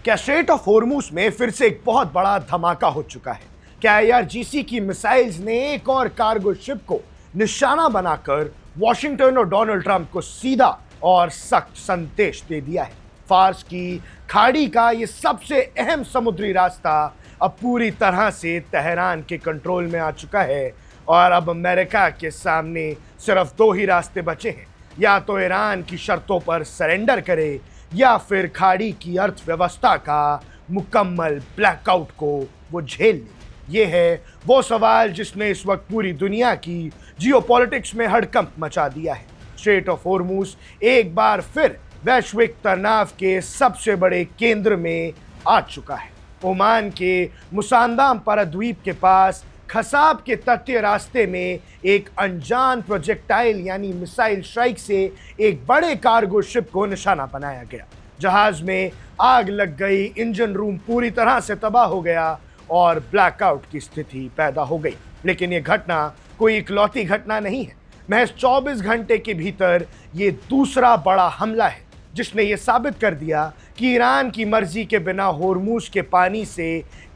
क्या straight of Hormuz में फिर से एक बहुत बड़ा धमाका हो चुका है? क्या आईआरजीसी की मिसाइल्स ने एक और कार्गो शिप को निशाना बनाकर वॉशिंगटन और डोनाल्ड ट्रंप को सीधा और सख्त संदेश दे दिया है? फार्स की खाड़ी का यह सबसे अहम समुद्री रास्ता अब पूरी तरह से तेहरान के कंट्रोल में आ चुका है और अब अमेरिका के सामने सिर्फ दो ही रास्ते बचे हैं, या तो ईरान की शर्तों पर सरेंडर करे या फिर खाड़ी की अर्थव्यवस्था का मुकम्मल ब्लैकआउट को वो झेल ले। ये है वो सवाल जिसने इस वक्त पूरी दुनिया की जियोपॉलिटिक्स में हड़कंप मचा दिया है। स्ट्रेट ऑफ होर्मुज एक बार फिर वैश्विक तनाव के सबसे बड़े केंद्र में आ चुका है। ओमान के मुसांदाम परद्वीप के पास खसाब के तटीय रास्ते में एक अनजान प्रोजेक्टाइल यानी मिसाइल स्ट्राइक से एक बड़े कार्गो शिप को निशाना बनाया गया। जहाज में आग लग गई, इंजन रूम पूरी तरह से तबाह हो गया और ब्लैकआउट की स्थिति पैदा हो गई। लेकिन यह घटना कोई इकलौती घटना नहीं है। महज 24 घंटे के भीतर ये दूसरा बड़ा हमला है जिसने ये साबित कर दिया कि ईरान की मर्जी के बिना होर्मुज के पानी से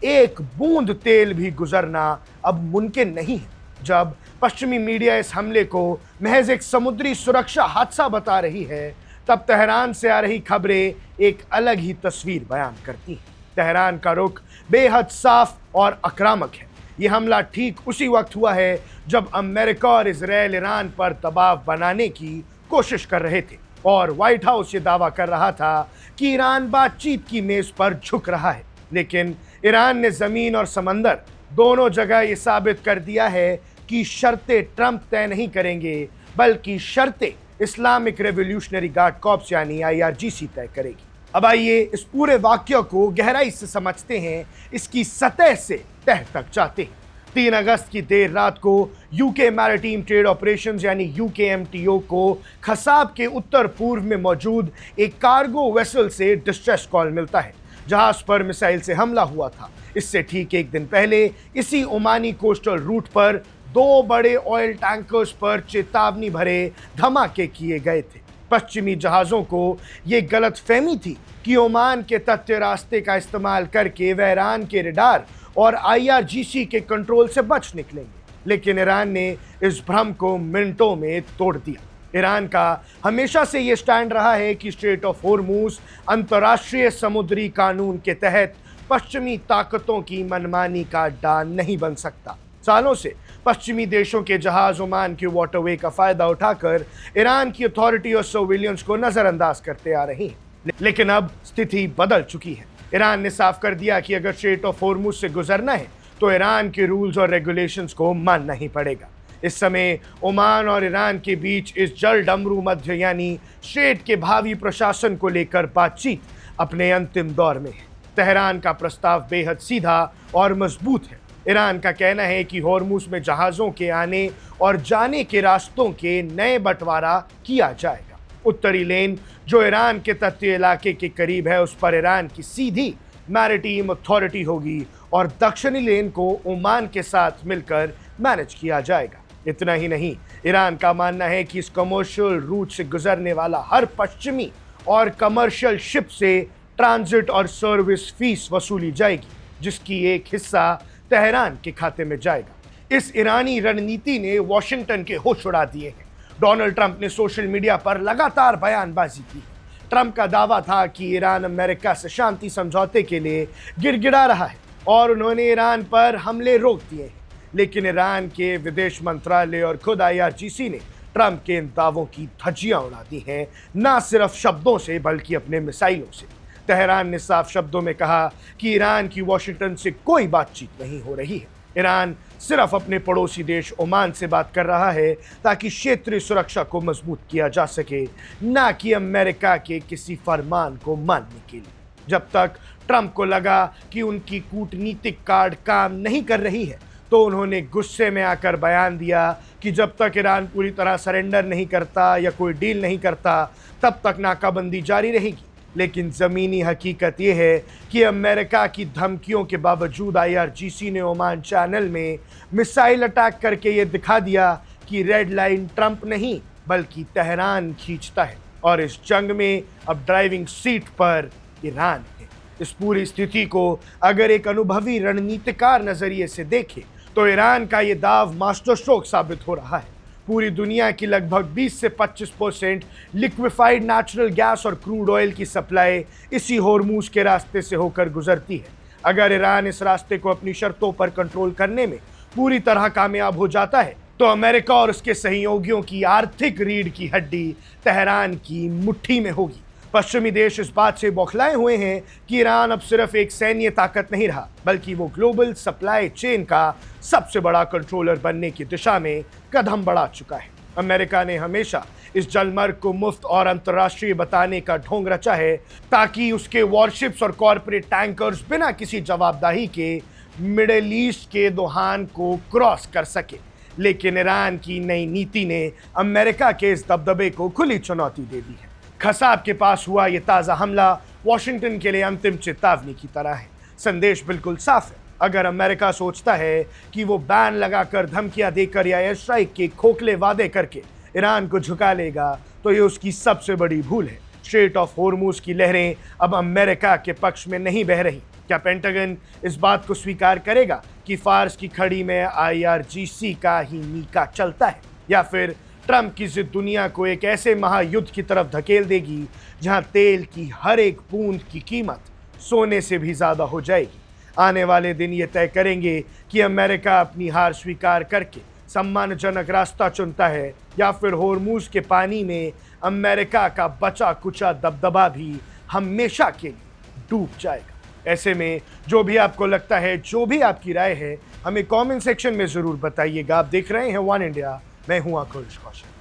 एक बूंद तेल भी गुजरना अब मुमकिन नहीं है। जब पश्चिमी मीडिया इस हमले को महज एक समुद्री सुरक्षा हादसा बता रही है, तब तेहरान से आ रही खबरें एक अलग ही तस्वीर बयान करती हैं। तेहरान का रुख बेहद साफ और आक्रामक है। यह हमला ठीक उसी वक्त हुआ है जब अमेरिका और इजराइल ईरान पर दबाव बनाने की कोशिश कर रहे थे और व्हाइट हाउस ये दावा कर रहा था कि ईरान बातचीत की मेज पर झुक रहा है। लेकिन ईरान ने जमीन और समंदर दोनों जगह ये साबित कर दिया है कि शर्तें ट्रंप तय नहीं करेंगे, बल्कि शर्तें इस्लामिक रेवोल्यूशनरी गार्ड कॉर्प्स यानी आईआरजीसी तय करेगी। अब आइए इस पूरे वाक्य को गहराई से समझते हैं, इसकी सतह से तह तक जाते हैं। 3 अगस्त की देर रात को यूके मैरिटाइम ट्रेड ऑपरेशंस यानी यूकेएमटीओ को खसाब के उत्तर पूर्व में मौजूद एक कार्गो वेसल से डिस्ट्रेस कॉल मिलता है। जहाज पर मिसाइल से हमला हुआ था। इससे ठीक एक दिन पहले इसी ओमानी कोस्टल रूट पर 2 बड़े ऑयल टैंकर्स पर चेतावनी भरे धमाके किए गए थे। पश्चिमी जहाज़ों को ये गलतफहमी थी कि ओमान के तटीय रास्ते का इस्तेमाल करके वह ईरान के रडार और आईआरजीसी के कंट्रोल से बच निकलेंगे। लेकिन ईरान ने इस भ्रम को मिनटों में तोड़ दिया। ईरान का हमेशा से ये स्टैंड रहा है कि स्ट्रेट ऑफ होर्मुज अंतर्राष्ट्रीय समुद्री कानून के तहत पश्चिमी ताकतों की मनमानी का अड्डा नहीं बन सकता। सालों से पश्चिमी देशों के जहाज ओमान के वाटरवे का फायदा उठाकर ईरान की अथॉरिटी और सर्विलियंस को नजरअंदाज करते आ रही हैं। लेकिन अब स्थिति बदल चुकी है। ईरान ने साफ कर दिया कि अगर स्ट्रेट ऑफ होर्मुज से गुजरना है तो ईरान के रूल्स और रेगुलेशंस को मानना ही पड़ेगा। इस समय ओमान और ईरान के बीच इस जल डमरू मध्य यानी स्ट्रेट के भावी प्रशासन को लेकर बातचीत अपने अंतिम दौर में है। तेहरान का प्रस्ताव बेहद सीधा और मजबूत है। ईरान का कहना है कि होर्मुज में जहाज़ों के आने और जाने के रास्तों के नए बंटवारा किया जाएगा। उत्तरी लेन जो ईरान के तटीय इलाके के करीब है उस पर ईरान की सीधी मैरिटाइम अथॉरिटी होगी और दक्षिणी लेन को ओमान के साथ मिलकर मैनेज किया जाएगा। इतना ही नहीं, ईरान का मानना है कि इस कमर्शियल रूट से गुजरने वाला हर पश्चिमी और कमर्शियल शिप से ट्रांजिट और सर्विस फीस वसूली जाएगी, जिसकी एक हिस्सा तेहरान के खाते में जाएगा। इस ईरानी रणनीति ने वॉशिंगटन के होश उड़ा दिए हैं। डोनाल्ड ट्रंप ने सोशल मीडिया पर लगातार बयानबाजी की। ट्रंप का दावा था कि ईरान अमेरिका से शांति समझौते के लिए गिड़गिड़ा रहा है और उन्होंने ईरान पर हमले रोक दिए हैं। लेकिन ईरान के विदेश मंत्रालय और खुद आईआरजीसी ने ट्रंप के इन दावों की धज्जियां उड़ा दी हैं, न सिर्फ शब्दों से बल्कि अपने मिसाइलों से। तेहरान ने साफ शब्दों में कहा कि ईरान की वॉशिंगटन से कोई बातचीत नहीं हो रही है। ईरान सिर्फ अपने पड़ोसी देश ओमान से बात कर रहा है ताकि क्षेत्रीय सुरक्षा को मजबूत किया जा सके, न कि अमेरिका के किसी फरमान को मानने के लिए। जब तक ट्रंप को लगा कि उनकी कूटनीतिक कार्ड काम नहीं कर रही है तो उन्होंने गुस्से में आकर बयान दिया कि जब तक ईरान पूरी तरह सरेंडर नहीं करता या कोई डील नहीं करता तब तक नाकाबंदी जारी रहेगी। लेकिन ज़मीनी हकीकत यह है कि अमेरिका की धमकियों के बावजूद आईआरजीसी ने ओमान चैनल में मिसाइल अटैक करके ये दिखा दिया कि रेड लाइन ट्रंप नहीं बल्कि तेहरान खींचता है और इस जंग में अब ड्राइविंग सीट पर ईरान है। इस पूरी स्थिति को अगर एक अनुभवी रणनीतिकार नजरिए से देखें तो ईरान का ये दाव मास्टर स्ट्रोक साबित हो रहा है। पूरी दुनिया की लगभग 20 से 25% लिक्विफाइड नेचुरल गैस और क्रूड ऑयल की सप्लाई इसी होर्मुज के रास्ते से होकर गुजरती है। अगर ईरान इस रास्ते को अपनी शर्तों पर कंट्रोल करने में पूरी तरह कामयाब हो जाता है तो अमेरिका और उसके सहयोगियों की आर्थिक रीढ़ की हड्डी तेहरान की मुट्ठी में होगी। पश्चिमी देश इस बात से बौखलाए हुए हैं कि ईरान अब सिर्फ एक सैन्य ताकत नहीं रहा बल्कि वो ग्लोबल सप्लाई चेन का सबसे बड़ा कंट्रोलर बनने की दिशा में कदम बढ़ा चुका है। अमेरिका ने हमेशा इस जलमर्ग को मुफ्त और अंतर्राष्ट्रीय बताने का ढोंग रचा है ताकि उसके वॉरशिप्स और कॉरपोरेट टैंकर्स बिना किसी जवाबदाही के मिडिल ईस्ट के दोहान को क्रॉस कर सके। लेकिन ईरान की नई नीति ने अमेरिका के इस दबदबे को खुली चुनौती दे दी है। खसाब के पास हुआ ये ताज़ा हमला वॉशिंगटन के लिए अंतिम चेतावनी की तरह है। संदेश बिल्कुल साफ है। अगर अमेरिका सोचता है कि वो बैन लगाकर, धमकियां देकर या एयर स्ट्राइक के खोखले वादे करके ईरान को झुका लेगा तो ये उसकी सबसे बड़ी भूल है। स्ट्रेट ऑफ होर्मुज की लहरें अब अमेरिका के पक्ष में नहीं बह रही। क्या पेंटागन इस बात को स्वीकार करेगा कि फार्स की खड़ी में IRGC का ही मीका चलता है, या फिर ट्रंप की जिद दुनिया को एक ऐसे महायुद्ध की तरफ धकेल देगी जहां तेल की हर एक बूंद की कीमत सोने से भी ज्यादा हो जाएगी? आने वाले दिन ये तय करेंगे कि अमेरिका अपनी हार स्वीकार करके सम्मानजनक रास्ता चुनता है या फिर होर्मुज के पानी में अमेरिका का बचा कुचा दबदबा भी हमेशा के लिए डूब जाएगा। ऐसे में जो भी आपको लगता है, जो भी आपकी राय है, हमें कमेंट सेक्शन में जरूर बताइएगा। आप देख रहे हैं वन इंडिया, मैं हूं आकुश Kaushik.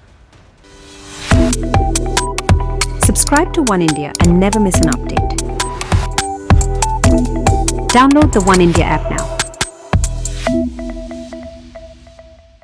Subscribe to One India and never miss an update. Download the One India app now.